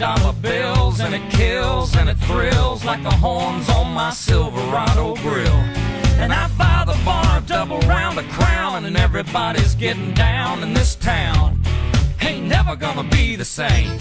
$20 bills, and it kills and it thrills like the horns on my Silverado grill. And I buy the bar double round the crown, and everybody's getting down in this town. Ain't never gonna be the same,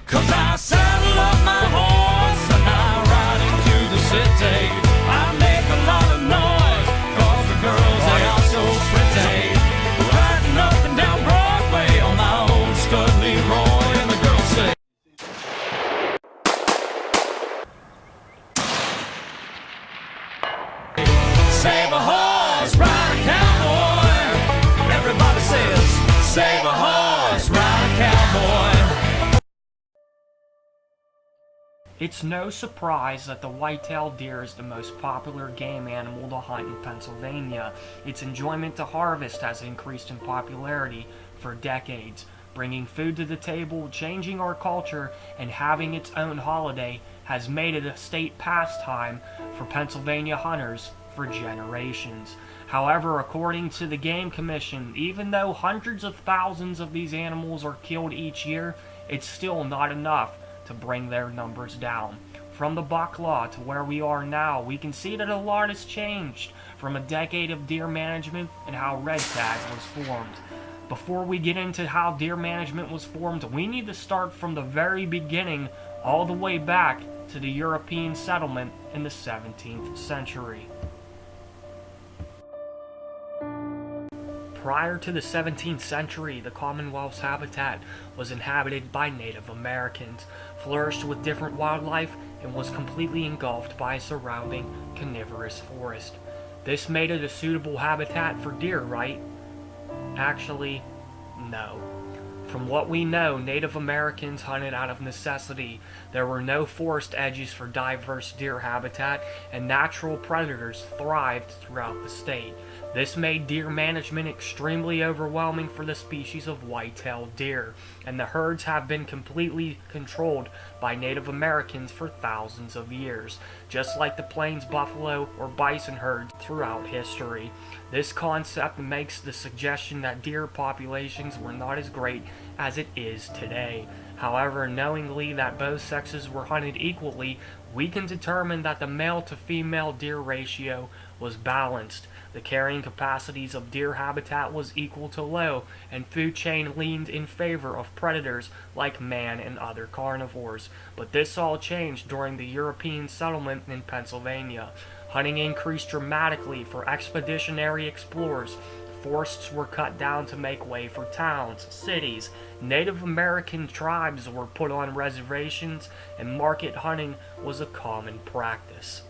'cause I saddle up my horse and I ride into the city. I make a lot of noise 'cause the girls, they are so pretty. Riding up and down Broadway on my old stud Leroy, and the girls say, save a horse, ride a cowboy. Everybody says, save a horse, ride a cowboy. It's no surprise that the white-tailed deer is the most popular game animal to hunt in Pennsylvania. Its enjoyment to harvest has increased in popularity for decades. Bringing food to the table, changing our culture, and having its own holiday has made it a state pastime for Pennsylvania hunters for generations. However, according to the Game Commission, even though hundreds of thousands of these animals are killed each year, it's still not enough to bring their numbers down. From the buck law to where we are now, we can see that a lot has changed from a decade of deer management and how red tag was formed. Before we get into how deer management was formed, we need to start from the very beginning all the way back to the European settlement in the 17th century. Prior to the 17th century, the Commonwealth's habitat was inhabited by Native Americans, flourished with different wildlife, and was completely engulfed by a surrounding coniferous forest. This made it a suitable habitat for deer, right? Actually, no. From what we know, Native Americans hunted out of necessity. There were no forest edges for diverse deer habitat, and natural predators thrived throughout the state. This made deer management extremely overwhelming for the species of white-tailed deer, and the herds have been completely controlled by Native Americans for thousands of years, just like the plains buffalo or bison herds throughout history. This concept makes the suggestion that deer populations were not as great as it is today. However, knowingly that both sexes were hunted equally, we can determine that the male to female deer ratio was balanced. The carrying capacities of deer habitat was equal to low, and food chain leaned in favor of predators like man and other carnivores. But this all changed during the European settlement in Pennsylvania. Hunting increased dramatically for expeditionary explorers. Forests were cut down to make way for towns, cities. Native American tribes were put on reservations, and market hunting was a common practice.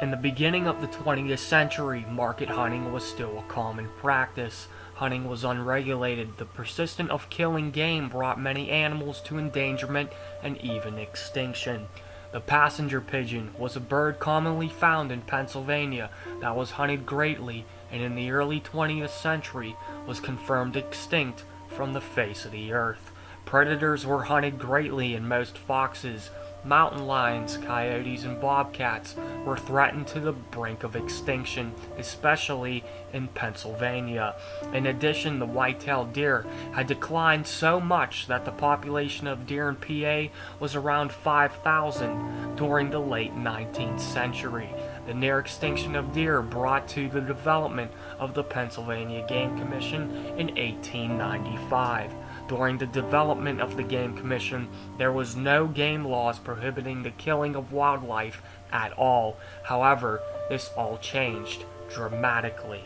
In the beginning of the 20th century, market hunting was still a common practice. Hunting was unregulated. The persistence of killing game brought many animals to endangerment and even extinction. The passenger pigeon was a bird commonly found in Pennsylvania that was hunted greatly, and in the early 20th century was confirmed extinct from the face of the earth. Predators were hunted greatly, and most foxes, mountain lions, coyotes, and bobcats were threatened to the brink of extinction, especially in Pennsylvania. In addition, the white-tailed deer had declined so much that the population of deer in PA was around 5,000 during the late 19th century. The near extinction of deer brought to the development of the Pennsylvania Game Commission in 1895. During the development of the Game Commission, there was no game laws prohibiting the killing of wildlife at all. However, this all changed dramatically.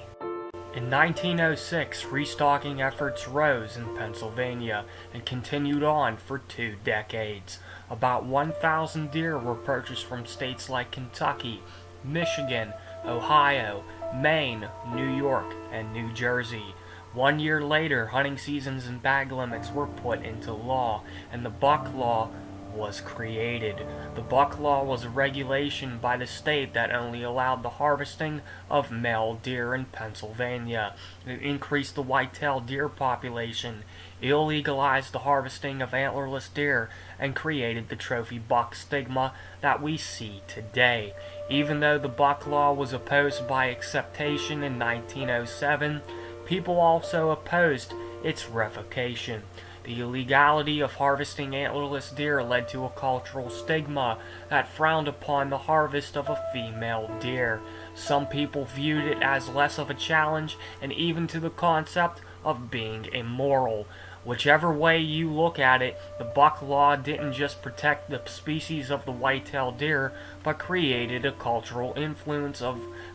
In 1906, restocking efforts rose in Pennsylvania and continued on for 2 decades. About 1,000 deer were purchased from states like Kentucky, Michigan, Ohio, Maine, New York, and New Jersey. 1 year later, hunting seasons and bag limits were put into law, and the buck law was created. The buck law was a regulation by the state that only allowed the harvesting of male deer in Pennsylvania. It increased the white-tailed deer population, illegalized the harvesting of antlerless deer, and created the trophy buck stigma that we see today. Even though the buck law was opposed by acceptation in 1907, people also opposed its revocation. The illegality of harvesting antlerless deer led to a cultural stigma that frowned upon the harvest of a female deer. Some people viewed it as less of a challenge and even to the concept of being immoral. Whichever way you look at it, the buck law didn't just protect the species of the white-tailed deer, but created a cultural influence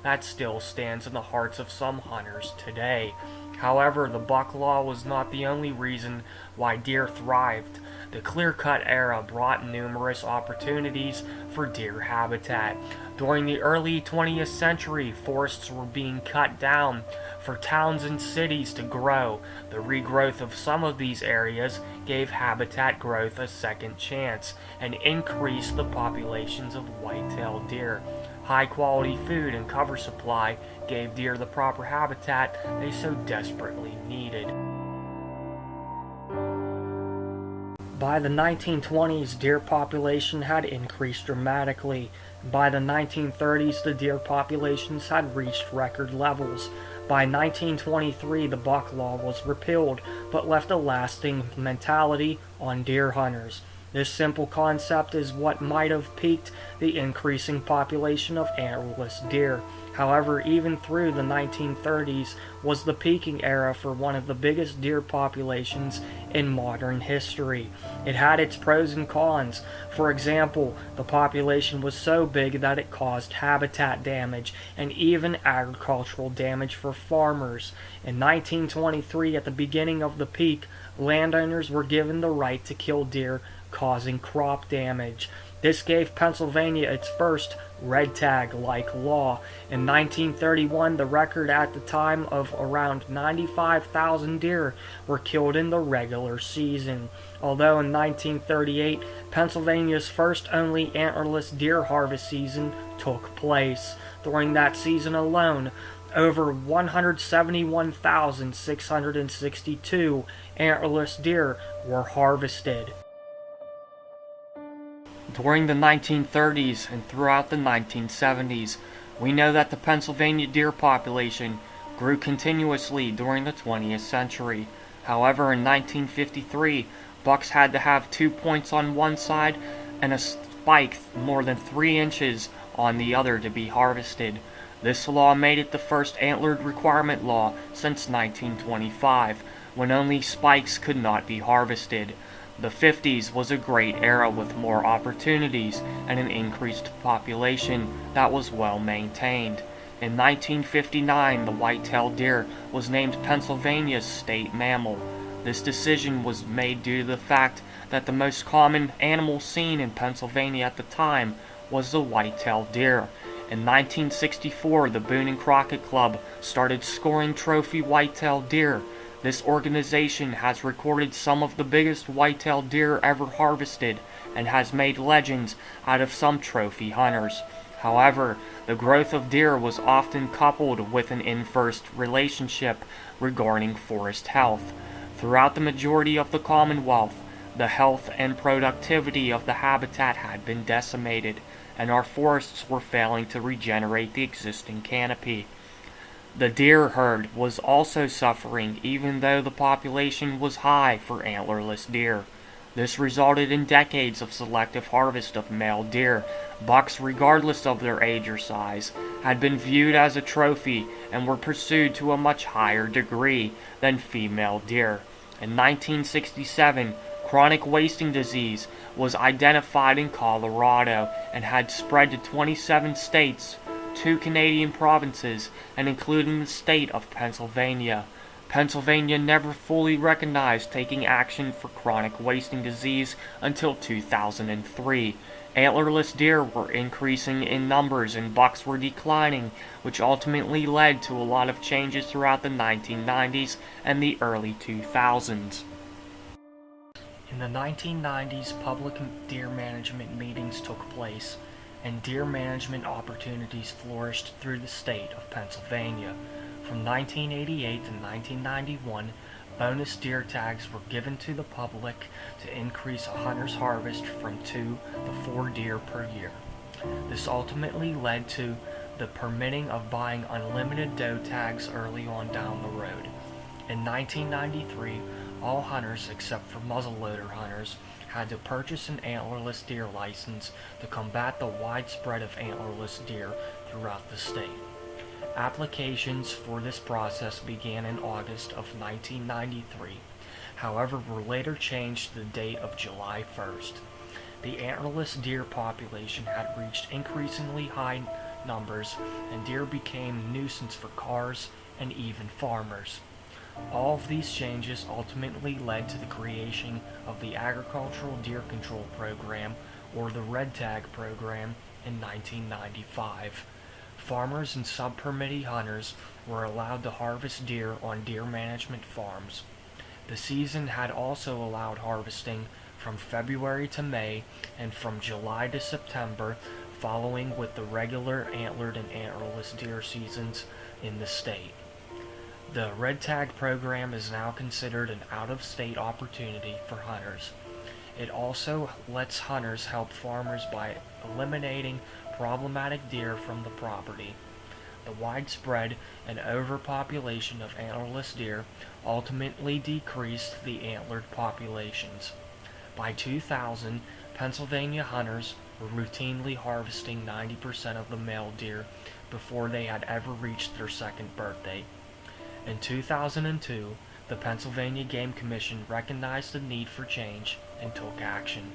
that still stands in the hearts of some hunters today. However, the buck law was not the only reason why deer thrived. The clear-cut era brought numerous opportunities for deer habitat. During the early 20th century, forests were being cut down for towns and cities to grow. The regrowth of some of these areas gave habitat growth a second chance and increased the populations of white-tailed deer. High-quality food and cover supply gave deer the proper habitat they so desperately needed. By the 1920s, deer population had increased dramatically. By the 1930s, the deer populations had reached record levels. By 1923, the buck law was repealed, but left a lasting mentality on deer hunters. This simple concept is what might have piqued the increasing population of antlerless deer. However, even through the 1930s was the peaking era for one of the biggest deer populations in modern history. It had its pros and cons. For example, the population was so big that it caused habitat damage and even agricultural damage for farmers. In 1923, at the beginning of the peak, landowners were given the right to kill deer, causing crop damage. This gave Pennsylvania its first red tag-like law. In 1931, the record at the time of around 95,000 deer were killed in the regular season. Although in 1938, Pennsylvania's first only antlerless deer harvest season took place. During that season alone, over 171,662 antlerless deer were harvested. During the 1930s and throughout the 1970s, we know that the Pennsylvania deer population grew continuously during the 20th century. However, in 1953, bucks had to have 2 points on one side and a spike more than 3 inches on the other to be harvested. This law made it the first antlered requirement law since 1925, when only spikes could not be harvested. The 50s was a great era with more opportunities and an increased population that was well maintained. In 1959, the white-tailed deer was named Pennsylvania's state mammal. This decision was made due to the fact that the most common animal seen in Pennsylvania at the time was the white-tailed deer. In 1964, the Boone and Crockett Club started scoring trophy white-tailed deer. This organization has recorded some of the biggest white-tailed deer ever harvested and has made legends out of some trophy hunters. However, the growth of deer was often coupled with an inverse relationship regarding forest health. Throughout the majority of the Commonwealth, the health and productivity of the habitat had been decimated, and our forests were failing to regenerate the existing canopy. The deer herd was also suffering even though the population was high for antlerless deer. This resulted in decades of selective harvest of male deer. Bucks, regardless of their age or size, had been viewed as a trophy and were pursued to a much higher degree than female deer. In 1967, chronic wasting disease was identified in Colorado and had spread to 27 states, 2 Canadian provinces, and including the state of Pennsylvania. Pennsylvania never fully recognized taking action for chronic wasting disease until 2003. Antlerless deer were increasing in numbers and bucks were declining, which ultimately led to a lot of changes throughout the 1990s and the early 2000s. In the 1990s, public deer management meetings took place, and deer management opportunities flourished through the state of Pennsylvania. From 1988 to 1991, bonus deer tags were given to the public to increase a hunter's harvest from 2 to 4 deer per year. This ultimately led to the permitting of buying unlimited doe tags early on down the road. In 1993, All hunters, except for muzzleloader hunters, had to purchase an antlerless deer license to combat the widespread of antlerless deer throughout the state. Applications for this process began in August of 1993, however were later changed to the date of July 1st. The antlerless deer population had reached increasingly high numbers, and deer became a nuisance for cars and even farmers. All of these changes ultimately led to the creation of the Agricultural Deer Control Program, or the Red Tag Program, in 1995. Farmers and sub-permittee hunters were allowed to harvest deer on deer management farms. The season had also allowed harvesting from February to May and from July to September, following with the regular antlered and antlerless deer seasons in the state. The Red Tag program is now considered an out-of-state opportunity for hunters. It also lets hunters help farmers by eliminating problematic deer from the property. The widespread and overpopulation of antlerless deer ultimately decreased the antlered populations. By 2000, Pennsylvania hunters were routinely harvesting 90% of the male deer before they had ever reached their second birthday. In 2002, the Pennsylvania Game Commission recognized the need for change and took action.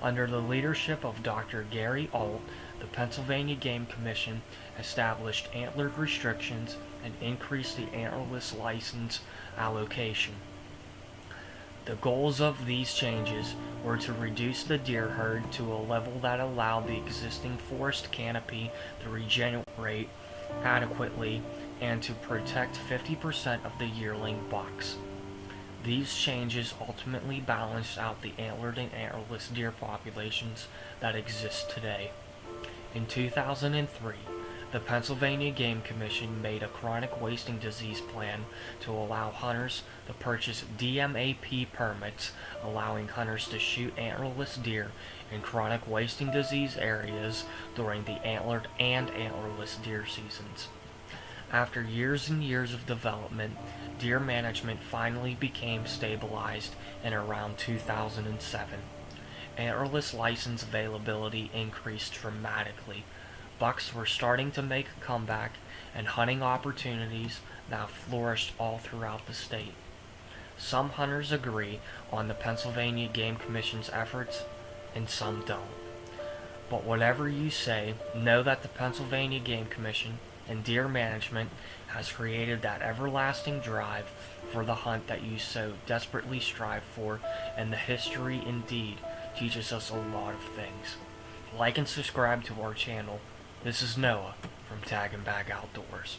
Under the leadership of Dr. Gary Alt, the Pennsylvania Game Commission established antlered restrictions and increased the antlerless license allocation. The goals of these changes were to reduce the deer herd to a level that allowed the existing forest canopy to regenerate adequately and to protect 50% of the yearling bucks. These changes ultimately balanced out the antlered and antlerless deer populations that exist today. In 2003, the Pennsylvania Game Commission made a chronic wasting disease plan to allow hunters to purchase DMAP permits, allowing hunters to shoot antlerless deer in chronic wasting disease areas during the antlered and antlerless deer seasons. After years and years of development, deer management finally became stabilized in around 2007. Antlerless license availability increased dramatically. Bucks were starting to make a comeback, and hunting opportunities now flourished all throughout the state. Some hunters agree on the Pennsylvania Game Commission's efforts, and some don't. But whatever you say, know that the Pennsylvania Game Commission and deer management has created that everlasting drive for the hunt that you so desperately strive for, and the history indeed teaches us a lot of things. Like and subscribe to our channel. This is Noah from Tag and Bag Outdoors.